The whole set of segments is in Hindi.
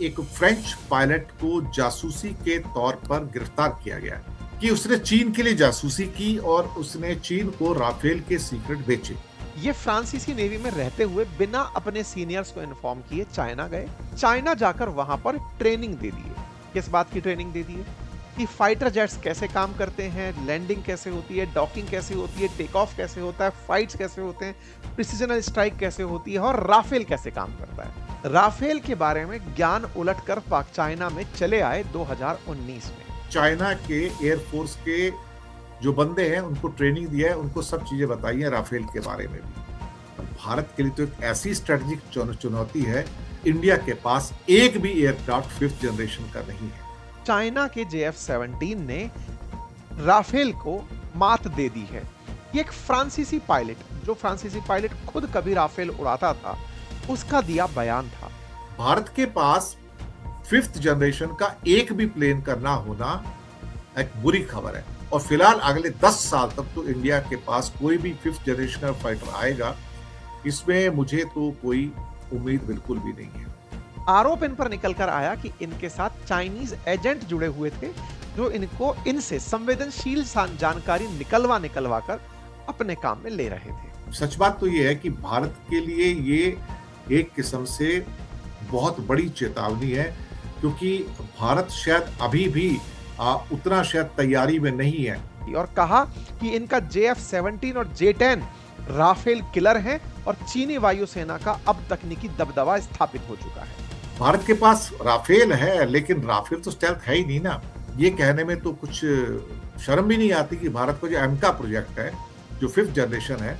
एक फ्रेंच पायलट को जासूसी के तौर पर गिरफ्तार किया गया कि उसने चीन के लिए जासूसी की और उसने चीन को राफेल के सीक्रेट बेचे। ये फ्रांसीसी नेवी में रहते हुए बिना अपने सीनियर्स को इन्फॉर्म किए चाइना गए। चाइना जाकर वहां पर ट्रेनिंग दे दिए। किस बात की ट्रेनिंग दे दिए? कि फाइटर जेट्स कैसे काम करते हैं, लैंडिंग कैसे होती है, डॉकिंग कैसे होती है, टेक ऑफ कैसे होता है, फाइट्स कैसे होते हैं, प्रिसिजनल स्ट्राइक कैसे होती है और राफेल कैसे काम करता है। राफेल के बारे में ज्ञान उलटकर पाक चाइना में चले आए 2019 में। चाइना के एयरफोर्स के जो बंदे हैं उनको ट्रेनिंग दिया है, उनको सब चीजें बताई हैं राफेल के बारे में भी। और भारत के लिए तो एक ऐसी स्ट्रेटेजिक चुनौती है, इंडिया के पास एक भी एयरक्राफ्ट 5th जनरेशन का नहीं है। चाइना के JF-17 ने राफेल को मात दे दी है। ये एक फ्रांसीसी पायलट खुद कभी राफेल उड़ाता था, उसका दिया बयान था। भारत के पास 5th जनरेशन का एक भी प्लेन का ना होना एक बुरी खबर है और फिलहाल अगले 10 साल तक तो इंडिया के पास कोई भी 5th जनरेशन का फाइटर आएगा, इसमें मुझे तो कोई उम्मीद बिल्कुल भी नहीं है। आरोप इन पर निकल कर आया कि इनके साथ चाइनीज एजेंट जुड़े हुए थे जो इनसे संवेदनशील जानकारी निकलवा कर अपने काम में ले रहे थे। सच बात तो ये है कि भारत के लिए ये एक किस्म से बहुत बड़ी चेतावनी है, क्योंकि भारत शायद अभी भी उतना शायद तैयारी में नहीं है। और कहा कि इनका JF-17 और J-10 राफेल किलर हैं और चीनी वायुसेना का अब तकनीकी दबदबा स्थापित हो चुका है। भारत के पास राफेल है, लेकिन राफेल तो स्टेल्थ है ही नहीं ना। ये कहने में तो कुछ शर्म भी नहीं आती कि भारत का जो एमका प्रोजेक्ट है, जो 5th जनरेशन है,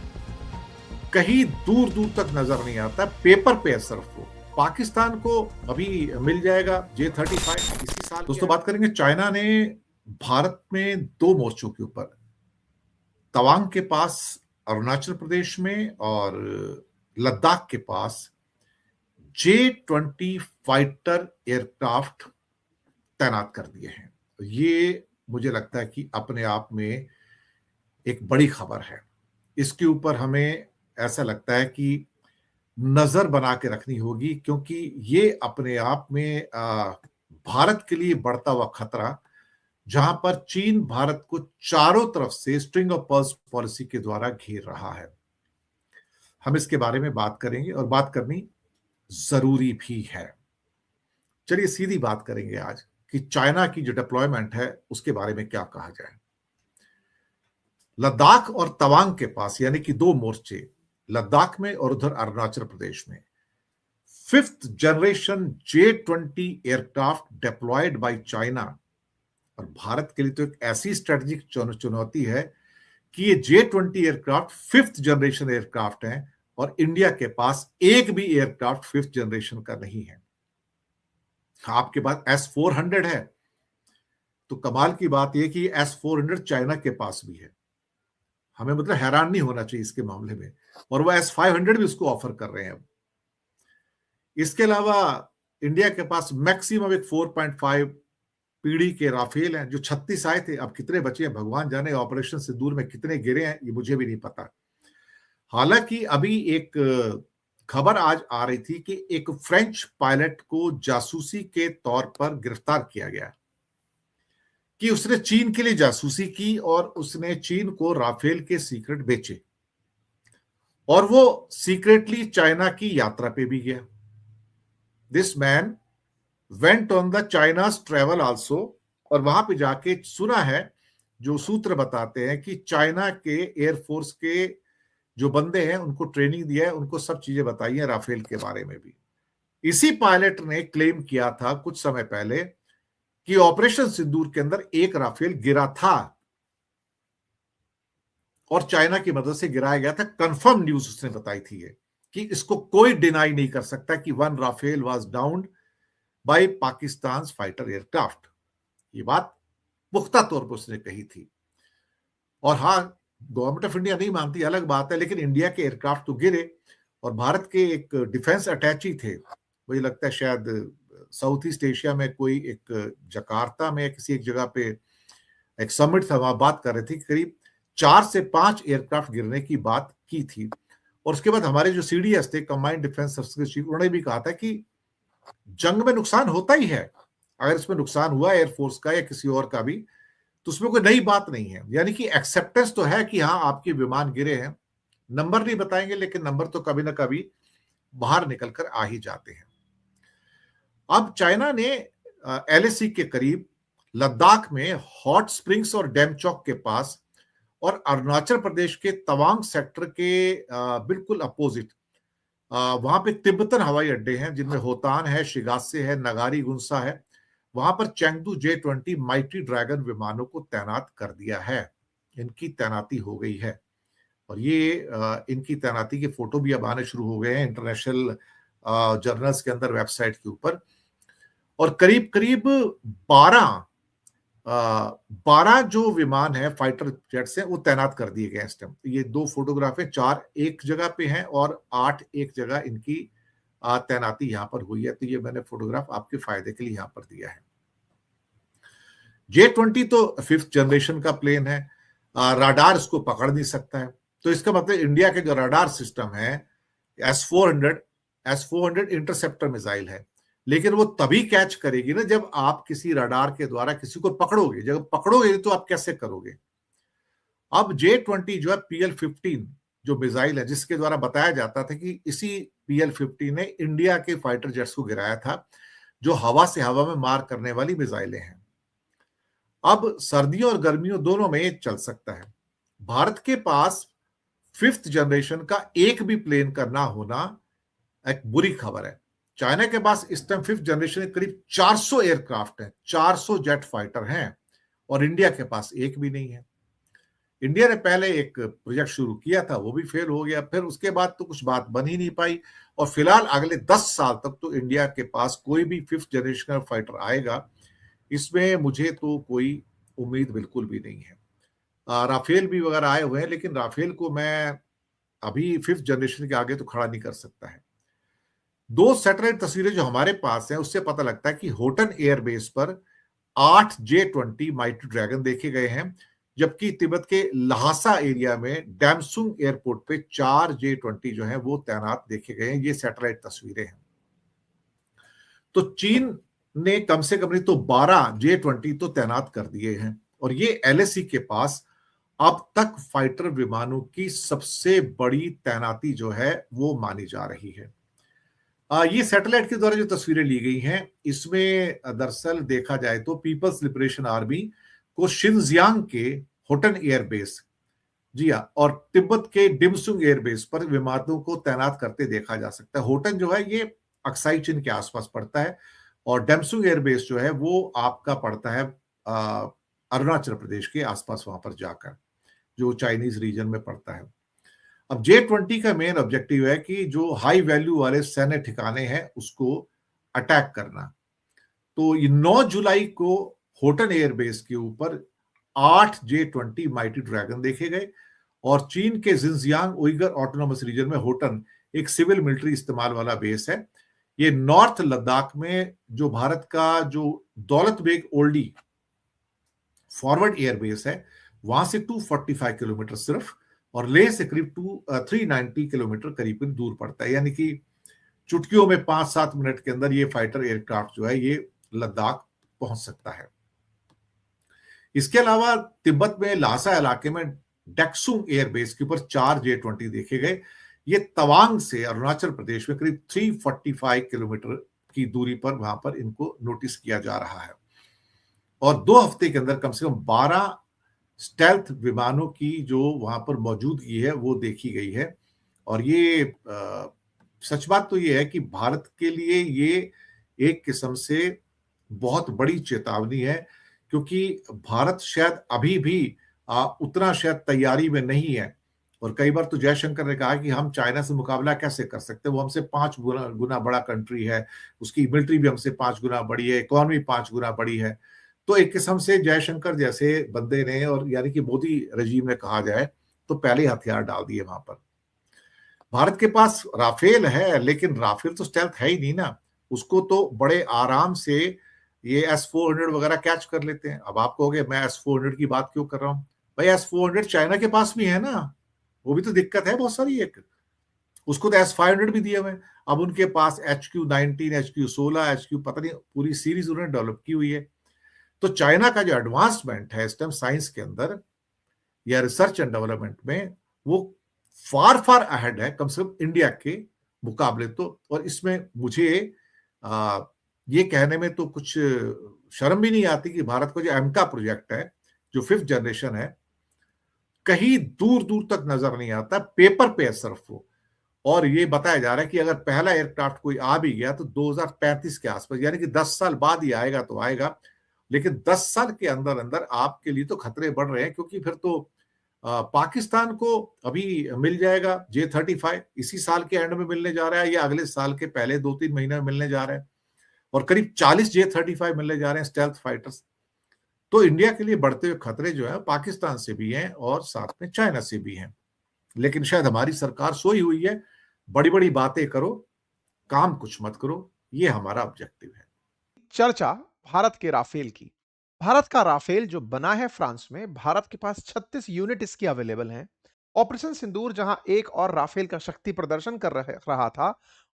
कहीं दूर दूर तक नजर नहीं आता, पेपर पे है सिर्फ वो। पाकिस्तान को अभी मिल जाएगा J-35 इसी साल। दोस्तों बात करेंगे चाइना ने भारत में 2 मोर्चों के ऊपर, तवांग के पास अरुणाचल प्रदेश में और लद्दाख के पास J-20 फाइटर एयरक्राफ्ट तैनात कर दिए हैं। ये मुझे लगता है कि अपने आप में एक बड़ी खबर है। इसके ऊपर हमें ऐसा लगता है कि नजर बना के रखनी होगी, क्योंकि ये अपने आप में भारत के लिए बढ़ता हुआ खतरा, जहां पर चीन भारत को चारों तरफ से स्ट्रिंग ऑफ पर्ल्स पॉलिसी के द्वारा घेर रहा है। हम इसके बारे में बात करेंगे और बात करनी जरूरी भी है। चलिए सीधी बात करेंगे आज कि चाइना की जो डिप्लॉयमेंट है उसके बारे में क्या कहा जाए। लद्दाख और तवांग के पास, यानी कि 2 मोर्चे, लद्दाख में और उधर अरुणाचल प्रदेश में, 5th generation J-20 aircraft deployed by China. और भारत के लिए तो एक ऐसी स्ट्रेटेजिक चुनौती है कि ये J-20 aircraft 5th generation aircraft हैं और इंडिया के पास एक भी एयरक्राफ्ट 5th जनरेशन का नहीं है। आपके पास S-400 है, तो कमाल की बात यह कि S-400 चाइना के पास भी है। हमें मतलब हैरान नहीं होना चाहिए इसके मामले में, और वो S-500 भी उसको ऑफर कर रहे हैं। इसके अलावा इंडिया के पास मैक्सिमम एक 4.5 पीढ़ी के राफेल हैं, जो 36 आए थे, अब कितने बचे हैं भगवान जाने। ऑपरेशन सिंदूर में कितने गिरे हैं ये मुझे भी नहीं पता। हालांकि अभी एक खबर आज आ रही थी कि एक फ्रेंच पायलट को जासूसी के तौर पर गिरफ्तार किया गया कि उसने चीन के लिए जासूसी की और उसने चीन को राफेल के सीक्रेट बेचे, और वो सीक्रेटली चाइना की यात्रा पे भी गया। This man went on the चाइना's travel also, और वहां पे जाके सुना है, जो सूत्र बताते हैं कि चाइना के एयरफोर्स के जो बंदे हैं उनको ट्रेनिंग दिया है, उनको सब चीजें बताई हैं राफेल के बारे में भी। इसी पायलट ने क्लेम किया था कुछ समय पहले कि ऑपरेशन सिंदूर के अंदर एक राफेल गिरा था और चाइना की मदद से गिराया गया था। कंफर्म न्यूज उसने बताई थी ये, कि इसको कोई डिनाई नहीं कर सकता कि 1 Rafale was downed by Pakistan fighter aircraft. ये बात पुख्ता तौर पर उसने कही थी। और हाँ, गवर्नमेंट ऑफ इंडिया नहीं मानती अलग बात है, लेकिन इंडिया के एयरक्राफ्ट तो गिरे। और भारत के एक डिफेंस अटैची थे, मुझे लगता है शायद साउथ ईस्ट एशिया में कोई एक जकार्ता में किसी एक जगह पे एक समिट था, वहां बात कर रहे थे, करीब 4 से 5 एयरक्राफ्ट गिरने की बात की थी। और उसके बाद हमारे जो CDS थे, कंबाइंड डिफेंस सर्विसेज चीफ, उन्होंने भी कहा था कि जंग में नुकसान होता ही है, अगर इसमें नुकसान हुआ एयरफोर्स का या किसी और का भी, तो उसमें कोई नई बात नहीं है। यानी कि एक्सेप्टेंस तो है कि हाँ आपके विमान गिरे हैं, नंबर नहीं बताएंगे लेकिन नंबर तो कभी ना कभी बाहर निकलकर आ ही जाते हैं। अब चाइना ने एलएसी के करीब, लद्दाख में हॉट स्प्रिंग्स और डेमचौक के पास, और अरुणाचल प्रदेश के तवांग सेक्टर के बिल्कुल अपोजिट, वहां पे तिब्बतन हवाई अड्डे हैं जिनमें होतान है, शिगासे है, नगारी गुंसा है। वहां पर चेंगडू J-20 माइटी ड्रैगन विमानों को तैनात कर दिया है। इनकी तैनाती हो गई है और ये इनकी तैनाती के फोटो भी अब आने शुरू हो गए हैं इंटरनेशनल जर्नल्स के अंदर, वेबसाइट के ऊपर। और करीब करीब 12 12 जो विमान है फाइटर जेट्स हैं वो तैनात कर दिए गए इस टाइम। ये 2 फोटोग्राफ है, 4 एक जगह पे हैं और 8 एक जगह इनकी तैनाती यहां पर हुई है। तो ये मैंने फोटोग्राफ आपके फायदे के लिए यहां पर दिया है। J-20 तो 5th जनरेशन का प्लेन है, राडार इसको पकड़ नहीं सकता है। तो इसका मतलब इंडिया के जो राडार सिस्टम है S-400 इंटरसेप्टर मिसाइल है, लेकिन वो तभी कैच करेगी ना जब आप किसी रडार के द्वारा किसी को पकड़ोगे। जब पकड़ोगे तो आप कैसे करोगे? अब J-20 जो है PL-15 जो मिसाइल है, जिसके द्वारा बताया जाता था कि इसी PL-15 ने इंडिया के फाइटर जेट्स को गिराया था, जो हवा से हवा में मार करने वाली मिसाइलें हैं। अब सर्दियों और गर्मियों दोनों में ये चल सकता है। भारत के पास 5th जनरेशन का एक भी प्लेन का ना होना एक बुरी खबर है। चाइना के पास इस टाइम 5th जनरेशन के करीब 400 एयरक्राफ्ट हैं, 400 जेट फाइटर हैं, और इंडिया के पास एक भी नहीं है। इंडिया ने पहले एक प्रोजेक्ट शुरू किया था, वो भी फेल हो गया। फिर उसके बाद तो कुछ बात बन ही नहीं पाई, और फिलहाल अगले 10 साल तक तो इंडिया के पास कोई भी 5th जनरेशन का फाइटर आएगा, इसमें मुझे तो कोई उम्मीद बिल्कुल भी नहीं है। राफेल भी वगैरह आए हुए हैं, लेकिन राफेल को मैं अभी 5th जनरेशन के आगे तो खड़ा नहीं कर सकता है। 2 सैटेलाइट तस्वीरें जो हमारे पास हैं उससे पता लगता है कि होटन एयरबेस पर 8 J-20 माइटी ड्रैगन देखे गए हैं, जबकि तिब्बत के लहासा एरिया में डैमसुंग एयरपोर्ट पे 4 J-20 जो हैं वो तैनात देखे गए हैं। ये सैटेलाइट तस्वीरें हैं। तो चीन ने कम से कम नहीं तो 12 J-20 तो तैनात कर दिए हैं, और ये एलएसी के पास अब तक फाइटर विमानों की सबसे बड़ी तैनाती जो है वो मानी जा रही है। ये सैटेलाइट के द्वारा जो तस्वीरें ली गई हैं, इसमें दरअसल देखा जाए तो पीपल्स लिबरेशन आर्मी को शिनजियांग के होटन एयरबेस, जी हाँ, और तिब्बत के डिमसुंग एयरबेस पर विमानों को तैनात करते देखा जा सकता है। होटन जो है ये अक्साई चीन के आसपास पड़ता है, और डेमसुंग एयरबेस जो है वो आपका पड़ता है अरुणाचल प्रदेश के आसपास, वहां पर जाकर, जो चाइनीज रीजन में पड़ता है। अब J-20 का मेन ऑब्जेक्टिव है कि जो हाई वैल्यू वाले सैन्य ठिकाने हैं उसको अटैक करना। तो 9 जुलाई को होटन एयरबेस के ऊपर 8 J-20 माइटी ड्रैगन देखे गए, और चीन के जिनजियांग उइगर ऑटोनोमस रीजन में होटन एक सिविल मिलिट्री इस्तेमाल वाला बेस है। ये नॉर्थ लद्दाख में जो भारत का जो दौलत बेग ओल्डी फॉरवर्ड एयरबेस है, वहां से 245 किलोमीटर सिर्फ, और लेह से करीब 390 किलोमीटर करीब दूर पड़ता है। यानी कि चुटकियों में 5-7 मिनट के अंदर ये फाइटर एयरक्राफ्ट जो है ये लद्दाख पहुंच सकता है। इसके अलावा तिब्बत में लासा इलाके में डेक्सुंग एयरबेस के ऊपर 4 J-20 देखे गए। ये तवांग से अरुणाचल प्रदेश में करीब 345 किलोमीटर की दूरी पर वहां पर इनको नोटिस किया जा रहा है, और 2 हफ्ते के अंदर कम से कम 12 स्टेल्थ विमानों की जो वहां पर मौजूदगी है वो देखी गई है। और ये सच बात तो ये है कि भारत के लिए ये एक किस्म से बहुत बड़ी चेतावनी है, क्योंकि भारत शायद अभी भी उतना शायद तैयारी में नहीं है। और कई बार तो जयशंकर ने कहा कि हम चाइना से मुकाबला कैसे कर सकते हैं, वो हमसे 5 गुना बड़ा कंट्री है, उसकी मिलिट्री भी हमसे 5 गुना बड़ी है, इकोनॉमी 5 गुना बड़ी है। तो एक किस्म से जयशंकर जैसे बंदे ने, और यानी कि मोदी रजीम ने कहा जाए तो पहले हथियार डाल दिए वहां पर। भारत के पास राफेल है, लेकिन राफेल तो स्टेल्थ है ही नहीं ना, उसको तो बड़े आराम से ये S-400 वगैरह कैच कर लेते हैं। अब आप कहोगे मैं S-400 की बात क्यों कर रहा हूं? भाई S-400 चाइना के पास भी है ना, वो भी तो दिक्कत है बहुत सारी। एक उसको तो S-500 भी दिए हुए हैं। अब उनके पास HQ-19, HQ-16, HQ पता नहीं पूरी सीरीज उन्होंने डेवलप की हुई है। तो चाइना का जो एडवांसमेंट है इस टाइम साइंस के अंदर या रिसर्च एंड डेवलपमेंट में, वो फार फार अहेड है कम से कम इंडिया के मुकाबले तो। और इसमें मुझे आ, ये कहने में तो कुछ शर्म भी नहीं आती कि भारत का जो एमका प्रोजेक्ट है, जो 5th जनरेशन है, कहीं दूर दूर तक नजर नहीं आता, पेपर पे है सिर्फ वो। और ये बताया जा रहा है कि अगर पहला एयरक्राफ्ट कोई आ भी गया तो 2035 के आसपास, यानी कि 10 साल बाद ही आएगा तो आएगा। लेकिन 10 साल के अंदर अंदर आपके लिए तो खतरे बढ़ रहे हैं, क्योंकि फिर तो पाकिस्तान को अभी मिल जाएगा J-35, इसी साल के एंड में मिलने जा रहा है या अगले साल के पहले 2-3 महीने में मिलने जा रहा है। और करीब 40 J-35 मिलने जा रहे हैं स्टेल्थ फाइटर्स। तो इंडिया के लिए बढ़ते हुए खतरे जो है पाकिस्तान से भी हैं और साथ में चाइना से भी हैं। लेकिन शायद हमारी सरकार सोई हुई है, बड़ी बड़ी बातें करो, काम कुछ मत करो, ये हमारा ऑब्जेक्टिव है। चर्चा भारत के राफेल की। भारत का राफेल जो बना है फ्रांस में, भारत के पास 36 यूनिट इसकी अवेलेबल हैं। ऑपरेशन सिंदूर जहां एक और राफेल का शक्ति प्रदर्शन कर रहा था,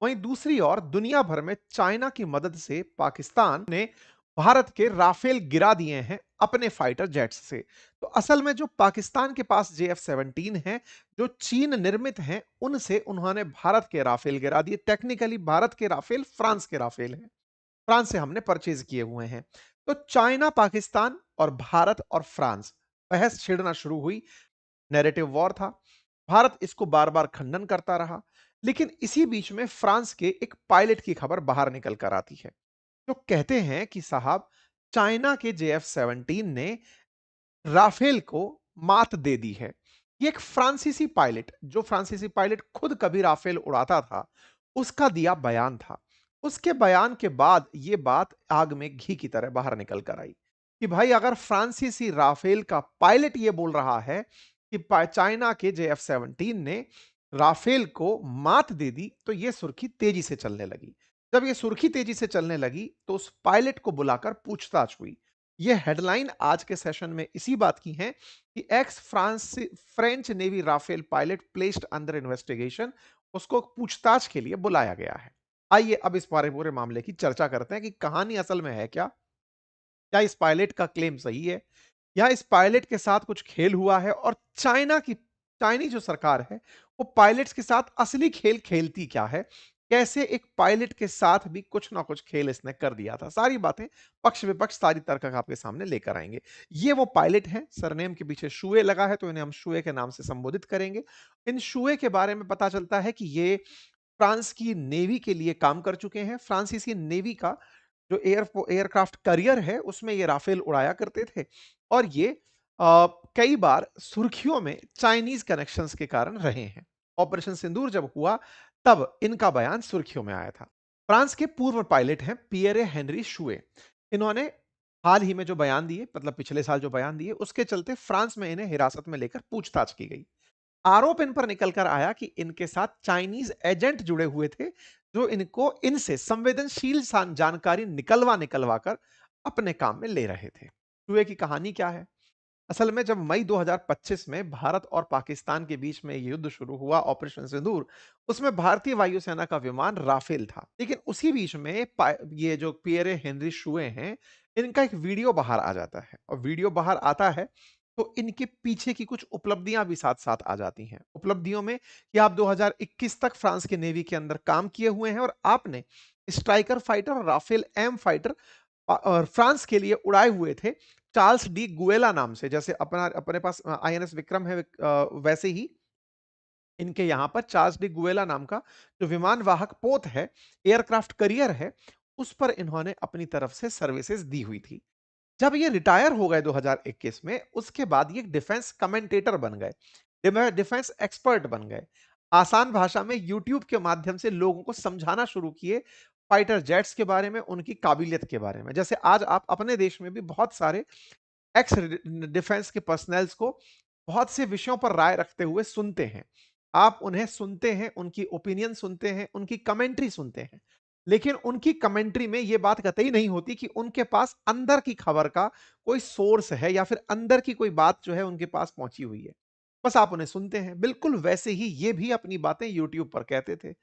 वहीं दूसरी ओर दुनिया भर में चाइना की मदद से पाकिस्तान ने भारत के राफेल गिरा दिए हैं अपने फाइटर जेट्स से। तो असल में जो पाकिस्तान के पास JF-17 है, जो चीन निर्मित हैं, उनसे उन्होंने भारत के राफेल गिरा दिए। टेक्निकली भारत के राफेल फ्रांस के राफेल हैं, फ्रांस से हमने परचेज किए हुए हैं। तो चाइना, पाकिस्तान और भारत और फ्रांस बहस छिड़ना शुरू हुई। नैरेटिव वॉर था। भारत इसको बार-बार खंडन करता रहा। लेकिन इसी बीच में फ्रांस के एक पायलट की खबर बाहर निकल कर आती है, जो कहते हैं कि साहब, चाइना के JF-17 ने राफेल को मात दे दी है। ये एक फ्रांसीसी पायलट, जो फ्रांसीसी पायलट खुद कभी राफेल उड़ाता था, उसका दिया बयान था। उसके बयान के बाद ये बात आग में घी की तरह बाहर निकल कर आई कि भाई, अगर फ्रांसीसी राफेल का पायलट ये बोल रहा है कि चाइना के JF-17 ने राफेल को मात दे दी, तो ये सुर्खी तेजी से चलने लगी। जब ये सुर्खी तेजी से चलने लगी, तो उस पायलट को बुलाकर पूछताछ हुई। ये हेडलाइन आज के सेशन में इसी बात की है कि ex French navy Rafale pilot placed under investigation, उसको पूछताछ के लिए बुलाया गया है। आइए अब इस पूरे मामले की चर्चा करते हैं कि कहानी असल में है क्या। क्या इस पायलट का क्लेम सही है, या इस पायलट के साथ कुछ खेल हुआ है, और चाइनी जो सरकार है, वो पायलट्स के साथ असली खेल खेलती क्या है। कैसे एक पायलट के साथ भी कुछ ना कुछ खेल इसने कर दिया था। सारी बातें, पक्ष विपक्ष, सारी तर्क आपके सामने लेकर आएंगे। ये वो पायलट हैं, सरनेम के पीछे शुए लगा है, तो इन्हें हम शुए के नाम से संबोधित करेंगे। इन शुए के बारे में पता चलता है कि ये फ्रांस की नेवी के लिए काम कर चुके हैं। फ्रांसीसी नेवी का जो एयरक्राफ्ट करियर है, उसमें ये राफेल उड़ाया करते थे, और ये कई बार सुर्खियों में चाइनीज कनेक्शंस के कारण रहे हैं। ऑपरेशन सिंदूर जब हुआ, तब इनका बयान सुर्खियों में आया था। फ्रांस के पूर्व पायलट हैं पियरे हेनरी शुए। इन्होंने हाल ही में जो बयान दिए, मतलब पिछले साल जो बयान दिए, उसके चलते फ्रांस में इन्हें हिरासत में लेकर पूछताछ की गई। आरोप इन पर निकल कर आया कि इनके साथ चाइनीज एजेंट जुड़े हुए थे, जो इनसे संवेदनशील जानकारी निकलवा निकलवा कर अपने काम में ले रहे थे। शुए की कहानी क्या है? असल में जब मई 2025 में भारत और पाकिस्तान के बीच में युद्ध शुरू हुआ, ऑपरेशन सिंदूर, उसमें भारतीय वायुसेना का विमान राफेल था। लेकिन उसी बीच में ये जो पियरे हेनरी शुए हैं, इनका एक वीडियो बाहर आ जाता है, और वीडियो बाहर आता है तो इनके पीछे की कुछ उपलब्धियां भी साथ साथ आ जाती हैं। उपलब्धियों में कि आप 2021 तक फ्रांस के नेवी के अंदर काम किए हुए हैं, और आपने स्ट्राइकर फाइटर और राफेल एम फाइटर और फ्रांस के लिए उड़ाए हुए थे, चार्ल्स डी गुएला नाम से। जैसे अपने पास INS विक्रम है, वैसे ही इनके यहां पर चार्ल्स डी गुएला नाम का जो विमान वाहक पोत है, एयरक्राफ्ट करियर है, उस पर इन्होंने अपनी तरफ से सर्विसेज दी हुई थी। जब ये रिटायर हो गए 2021 में, उसके बाद ये डिफेंस कमेंटेटर बन गए, डिफेंस एक्सपर्ट बन गए। आसान भाषा में यूट्यूब के माध्यम से लोगों को समझाना शुरू किए फाइटर जेट्स के बारे में, उनकी काबिलियत के बारे में। जैसे आज आप अपने देश में भी बहुत सारे एक्स डिफेंस के पर्सनल्स को बहुत से विषयों पर राय रखते हुए सुनते हैं। आप उन्हें सुनते हैं, उनकी ओपिनियन सुनते हैं, उनकी कमेंट्री सुनते हैं, लेकिन उनकी कमेंट्री में यह बात कतई नहीं होती कि उनके पास अंदर की खबर का कोई सोर्स है, या फिर अंदर की कोई बात जो है उनके पास पहुंची हुई है। बस आप उन्हें सुनते हैं। बिल्कुल वैसे ही ये भी अपनी बातें यूट्यूब पर कहते थे।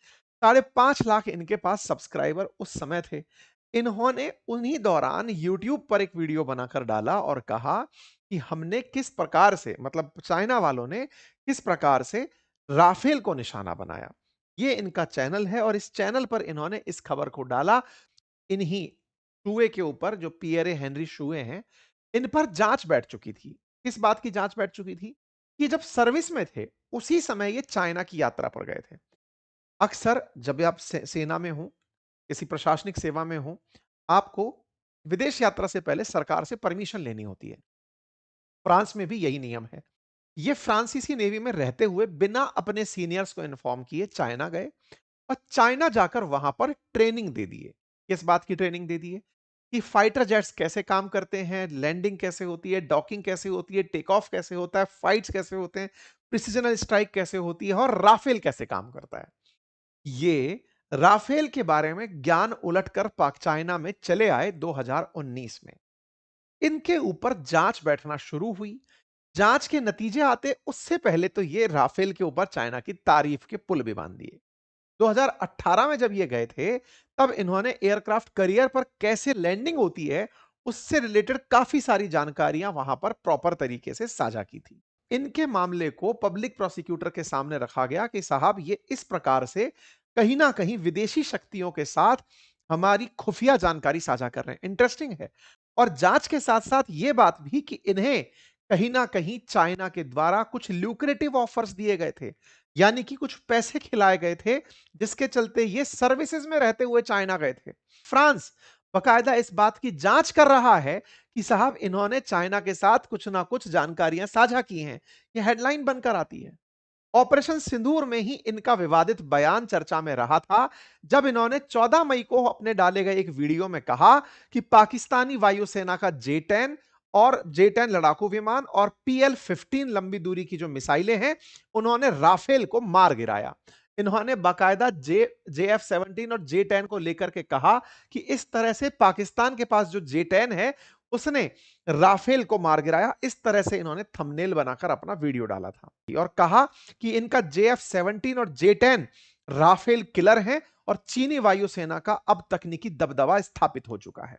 5.5 लाख इनके पास सब्सक्राइबर उस समय थे। इन्होंने उन्हीं दौरान यूट्यूब पर एक वीडियो बनाकर डाला और कहा कि हमने किस प्रकार से, मतलब चाइना वालों ने किस प्रकार से राफेल को निशाना बनाया। ये इनका चैनल है और इस चैनल पर इन्होंने इस खबर को डाला। इन्हीं शुए के ऊपर, जो पियरे हेनरी शुए हैं, इन पर जांच बैठ चुकी थी। किस बात की जांच बैठ चुकी थी? कि जब सर्विस में थे उसी समय ये चाइना की यात्रा पर गए थे। अक्सर जब आप सेना में हो, किसी प्रशासनिक सेवा में हो, आपको विदेश यात्रा से पहले सरकार से परमिशन लेनी होती है। फ्रांस में भी यही नियम है। ये फ्रांसीसी नेवी में रहते हुए बिना अपने सीनियर्स को इन्फॉर्म किए चाइना गए और चाइना जाकर वहां पर ट्रेनिंग दे दिए। किस बात की ट्रेनिंग दे दिए? कि फाइटर जेट्स कैसे काम करते हैं, लैंडिंग कैसे होती है, डॉकिंग कैसे होती है, टेक ऑफ कैसे होता है, फाइट्स कैसे होते हैं, प्रिसिजनल स्ट्राइक कैसे होती है और राफेल कैसे काम करता है। ये राफेल के बारे में ज्ञान उलटकर पाक चाइना में चले आए 2019 में। इनके ऊपर जांच बैठना शुरू हुई। जांच के नतीजे आते उससे पहले तो ये राफेल के ऊपर चाइना की तारीफ के पुल भी बांध दिए। 2018 में जब ये गए थे, तब इन्होंने एयरक्राफ्ट करियर पर कैसे लैंडिंग होती है, उससे रिलेटेड काफी सारी जानकारियां वहां पर प्रॉपर तरीके से साझा की थी। इनके मामले को पब्लिक प्रोसिक्यूटर के सामने रखा गया कि साहब ये इस प्रकार से कहीं ना कहीं विदेशी शक्तियों के साथ हमारी खुफिया जानकारी साझा कर रहे हैं। इंटरेस्टिंग है। और जांच के साथ साथ यह बात भी कि इन्हें कहीं ना कहीं चाइना के द्वारा कुछ ल्यूक्रेटिव ऑफर्स दिए गए थे, यानी कि कुछ पैसे खिलाए गए थे, जिसके चलते ये सर्विसेज में रहते हुए चाइना गए थे। फ्रांस बकायदा इस बात की जांच कर रहा है कि साहब इन्होंने चाइना के साथ कुछ ना कुछ जानकारियां साझा की हैं। यह हेडलाइन बनकर आती है। ऑपरेशन सिंदूर में ही इनका विवादित बयान चर्चा में रहा था, जब इन्होंने 14 मई को अपने डाले गए एक वीडियो में कहा कि पाकिस्तानी वायुसेना का J-10 और J-10 लड़ाकू विमान और PL-15 लंबी दूरी की जो मिसाइलें हैं, उन्होंने राफेल को मार गिराया। इन्होंने बाकायदा JF-17 और J-10 को लेकर के कहा कि इस तरह से पाकिस्तान के पास जो J-10 है, उसने राफेल को मार गिराया। इस तरह से इन्होंने थंबनेल बनाकर अपना वीडियो डाला था और कहा कि इनका JF-17 और J-10 राफेल किलर हैं और चीनी वायुसेना का अब तकनीकी दबदबा स्थापित हो चुका है।